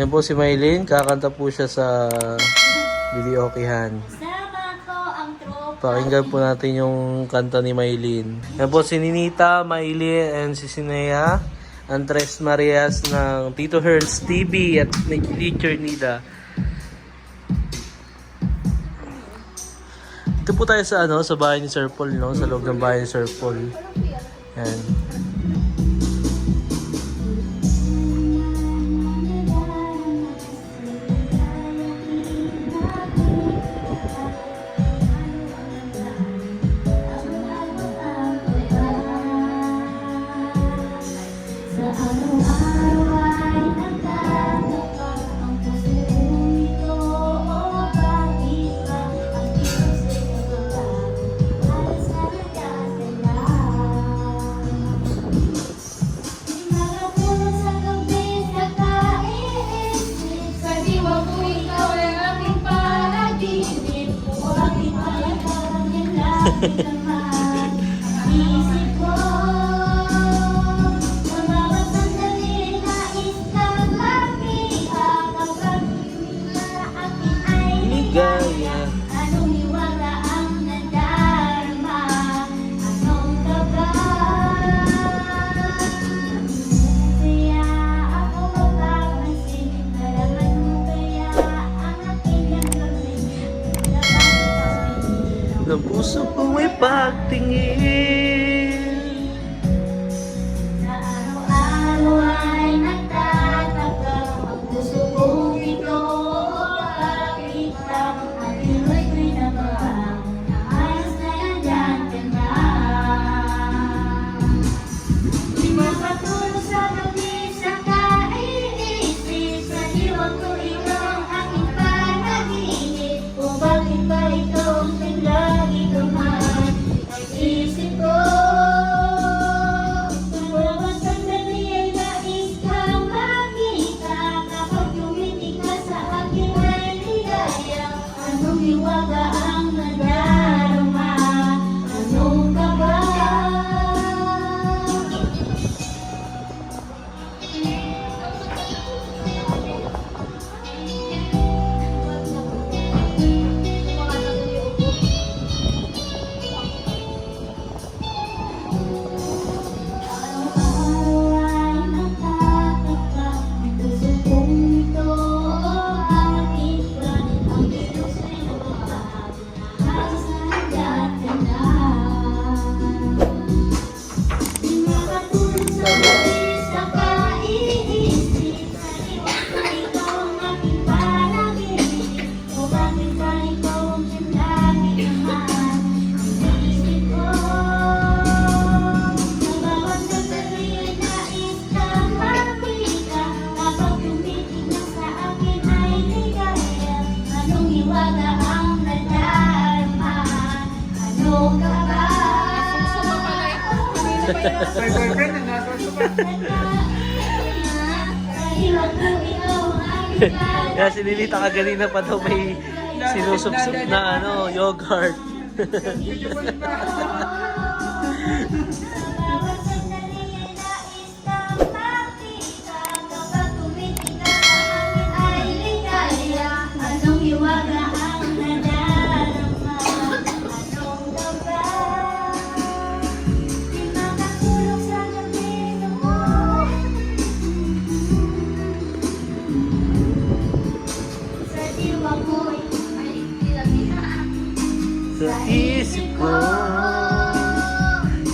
Yan po si Maylin. Kakanta po siya sa videokehan. Sama ko ang tropa. Pakinggan po natin yung kanta ni Maylin. Yan po si Ninita, Maylin, and si Sinea Andres Marias ng Tito Herz TV at ni Teacher Nida. Ito po tayo sa sa bahay ni Sir Paul, no? Sa loob ng bahay ni Sir Paul. Yan. Isip ko, sa bawat sandali nais kang makita. Kapag sa akin ay ligaya, anong hiwaga ang nadarama? Anong kaba? Kaya ako mapapansin, nalaman mo kaya ang aking gagawin. Ng puso ko ay pagtingin. Sa araw-araw ay nagtataka, ang puso kong ito bakit lang at tuloy ko'y nabang naayos na nandyan ka na. Di makatulog sa gabi sa kaiisip, sa diwan ko ikaw ang aking panaginip. Kung bakit ba ikaw ang lagi dumaan ay isip ko. Sa bawat sandali ay nais kang makita. Kapag tumitig ka sa akin ay ligaya. Anong hiwaga ang nadarama? Anong kaba? Araw-araw ay nagtataka, ang puso kong ito bakit ba ang kilos ay nagbabago? Halos nandiyan ka na. Di makatulog sa gabi sa kaiisip, sa diwan ko ikaw ang aking panaginip. O bakit ba ikaw ang lagi naman ang isip ko? Sa bawat sandali ay nais kang makita. Kapag tumitig na sa akin ay ligaya. Anong hiwaga ang nadarama? Anong kaba? May boyfriend na nasa pa. Kaya si Ninita kaganina pa daw may sinusubsub na yogurt. Anong hiwaga ang nadarama? Anong kaba? Di makatulog sa gabi mo. Sa diwa ko'y ay tila-tila. Sa isip ko,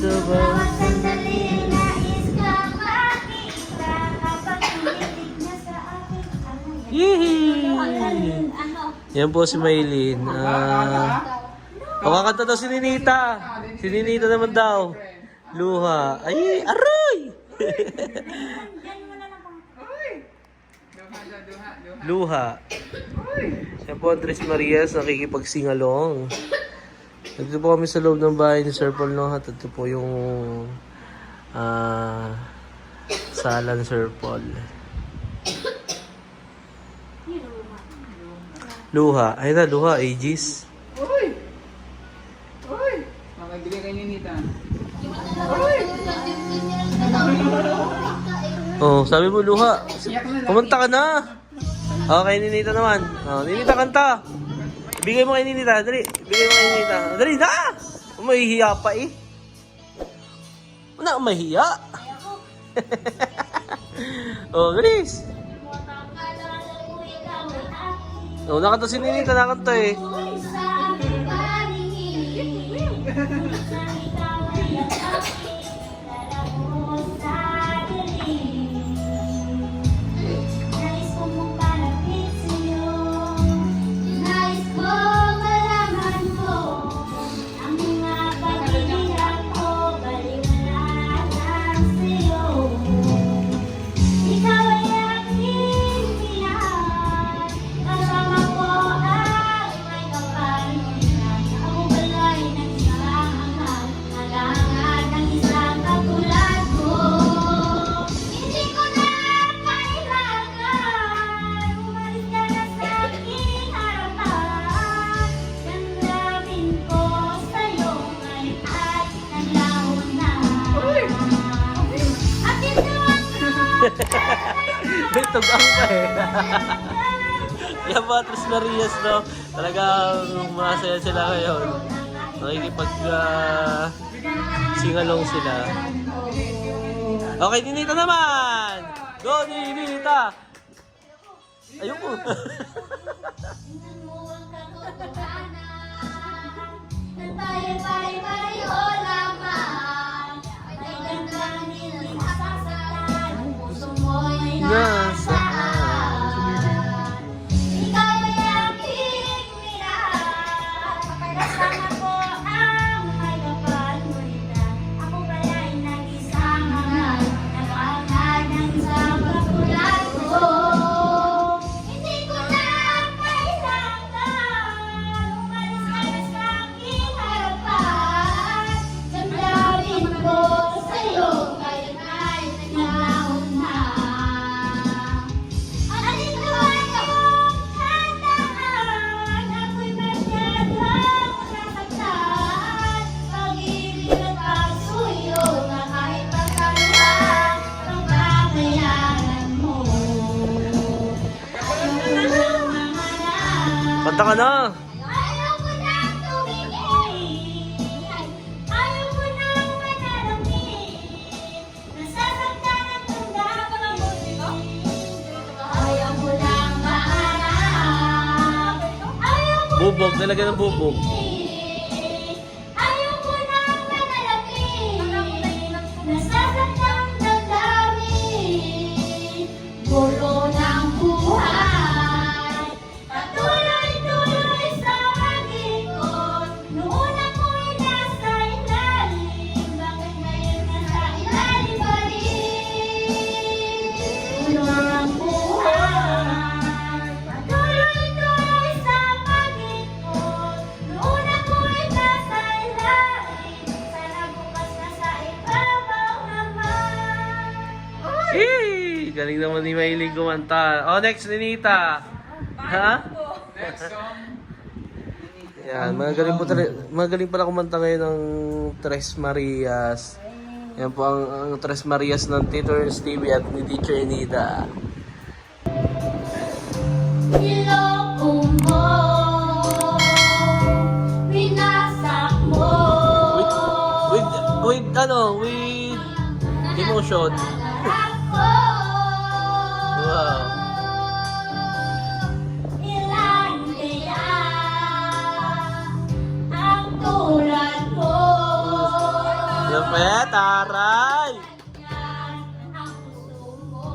sa Bawat bawat sandali ay nais kang makita. Kapag tumitig na sa akin, Yee! Yan po si Maylin. Kakanta daw si Ninita. Si Ninita naman daw. Luha. Ay, aroy! Luha. Yan po Andres Marias nakikipagsingalong. Dito po kami sa loob ng bahay ni Sir Paul, no? At ito po yung sala ni Sir Paul. Luha. Ay na, luha. Aegis. Uy! Uy! Makagili kay Ninita. Uy! Oh, sabi mo luha. Kumanta ka na. Okay, Ninita naman. Oh, Ninita, kanta. Bigay mo kay Ninita. Dali. Bigay mo kay Ninita. Dali na! Mahihiya pa eh. Wala, mahihiya. Oh, bilis. Oh, nakanta si Ninita. Nakanta eh. May tugang pa eh. Yan mga Tres Marias, no? Talagang masaya sila ngayon. Nakikipag singalong sila. Okay, Ninita naman! Go, Ninita! Ayoko. Kanta ka na! Ayaw ko nang tumingin, ayaw ko nang manalangin, nasasaktan ang damdamin. Ayaw ko nang mahanap, ayaw ko Bubog, talaga ng bubog. ayaw ko nang manalangin, nasasaktan ang damdamin. Gulo ng buhay, patuloy-tuloy sa pag-ikot. Noon ako'y nasa ilalim, bakit ngayon nasa ilalim pa rin? Gulo ng buhay, patuloy-tuloy sa pag-ikot. Noon ako'y nasa ilalim, sana bukas nasa ibabaw naman. Yay! Galing naman ni Maylin kumanta. Oh, next, Ninita. Ha? Next song. Yan, magaling pala kumanta ngayon ng Tres Marias. Yan po ang Tres Marias ng Tito Stevie at ni Teacher Nida. Niloko mo, winasak mo, With emotion. ako. Wow. Ilan kaya ang tulad mo? Yan pa yan, taray! Yan ang gusto mo.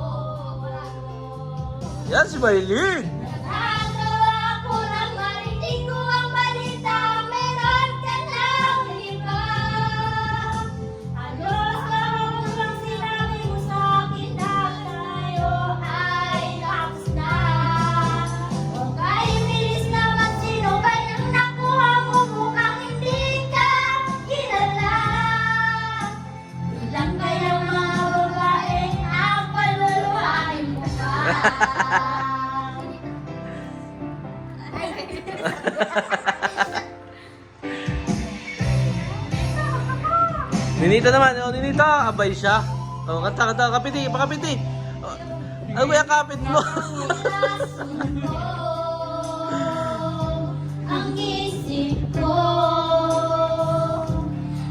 Yan si Maylin! Nagagawa ko ng marinig ko ang balita, meron ka ng iba. Ano sa unang sinabi mo sa akin na tayo ay tapos na? Huwag kayo bilis naman, sino ba yung nakuha mo? Mukhang hindi ka kilala. Ilan kayang mga babaeng ang paluluhain mo pa? Ninita naman, oh Ninita, abay siya. Oh, kanta, kapiti, pakapiti. Ano ba yung kapit mo? Ang isip ko,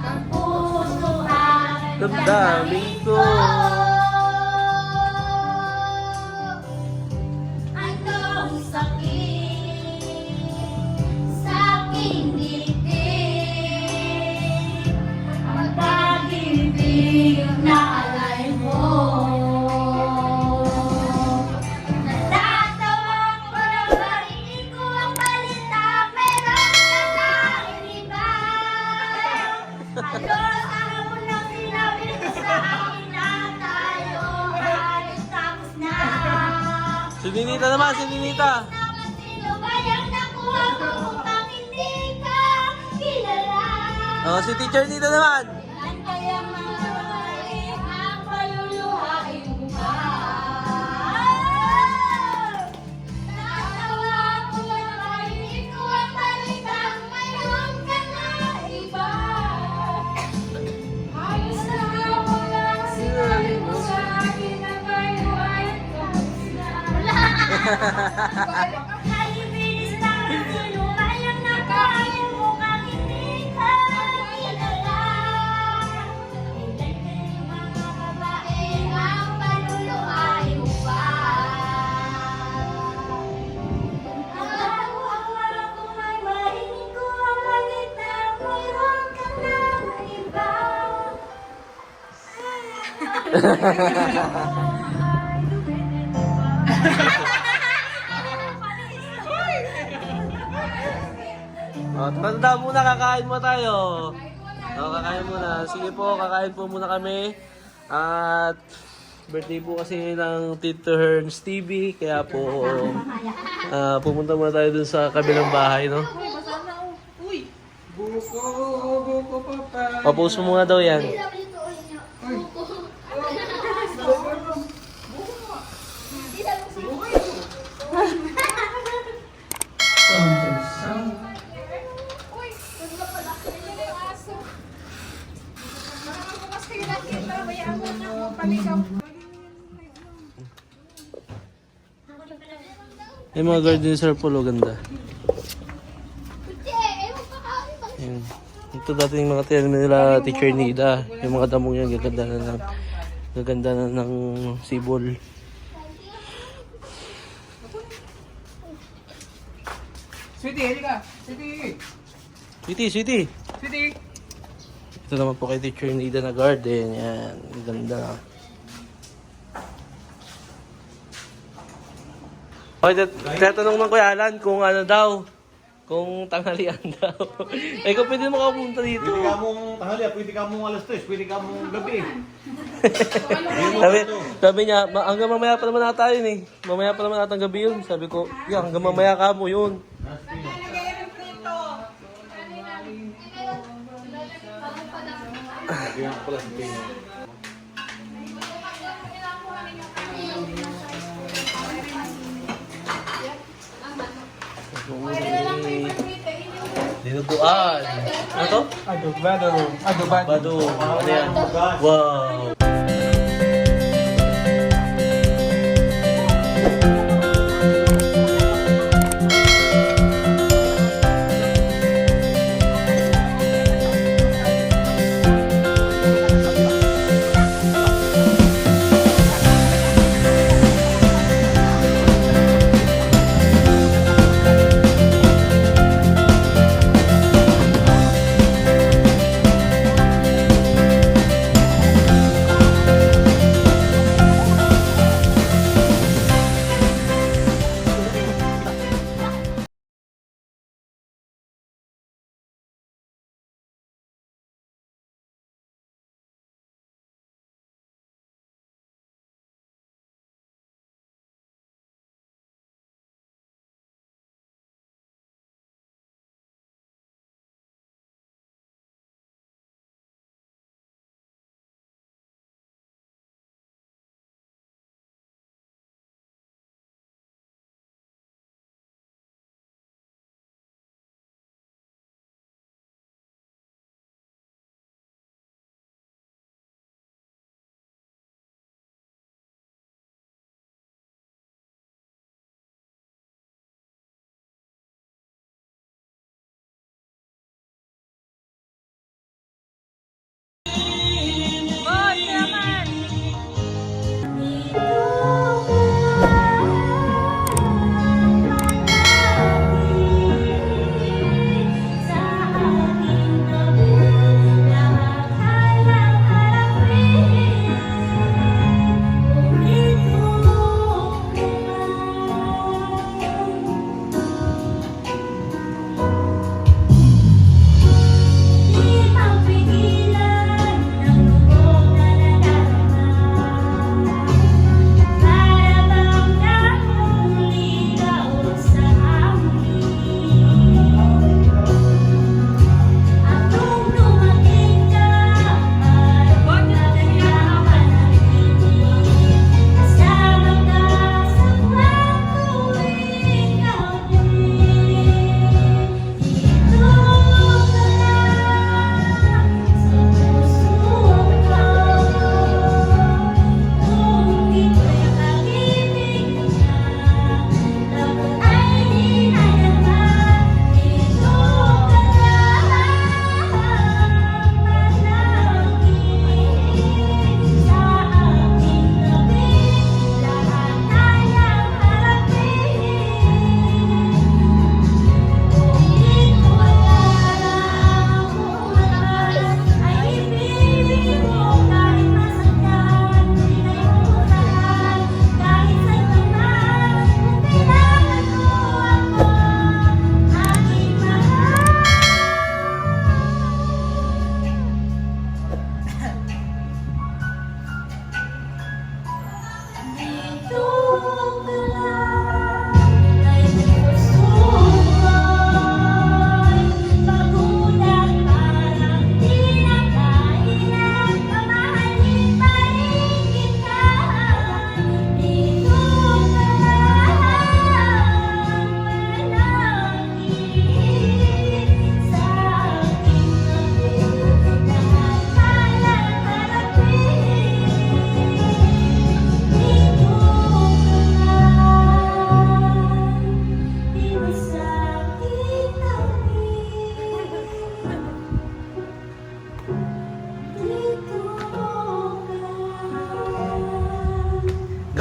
ang puso at Damdamin ko. Anong sakit sa aking dibdib? Ang pag-ibig na alay mo. Natatawa ko na marinig ko ang balita, meron ka na iniba. Halos ahapon nang sinabi mo sa akin na tayo ay tapos na. Si Ninita naman, si Ninita. Naman sino ba yung nakuha ko upang hindi ka kilala? Oh, si Teacher Nita naman. Ang kaya mamamali ang paluluhain mo ba? Natawa ko lang marinig ko ang balitang mayroon ka na iba. Halos na hapon lang sinabi mo sa akin na kayo ay tapos na. Nalibinis namin sino ba yung nakain mo kang hindi ka kilala. Ilan kayong mga babae ang panuluhay mo pa? Natawa kung may marinig ko ang balita, mayroon ka na iba. Oh, tanda muna, kakain mo tayo. Oh, kakain muna. Sige po, kakain po muna kami. At birthday po kasi ng Tito Herns TV, kaya po pumunta muna tayo dun sa kabilang bahay, no? Buko, papa. Papost mo muna daw yan. Yung mga garden circle, ganda. Yun. Ito dati yung mga tinanim nila Teacher Nida. Yung mga damong yan, gaganda na ng sibol. Sweetie, halika. Sweetie. Sweetie! Sweetie. Ito naman po kay Teacher Nida na garden. Yan, ang ganda. Okay, tatanong ng Kuya Alan kung ano daw. Kung tanghalian daw. Eh, kung pwede mo pumunta dito. Pwede ka mong tanghali, pwede ka mong alas 3, pwede ka mong gabi. sabi niya, hanggang mamaya pa naman nata yun eh. Mamaya pa naman nata ang gabi yun. Sabi ko, yeah, hanggang mamaya ka mo yun. Kaya nga pala si Pino. Dinuguan. Ano to? Adobado. Adobado. Bado. Ano yan? Wow.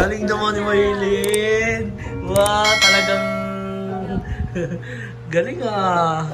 Galing naman ni Maylin. Wow, talagang galing ah.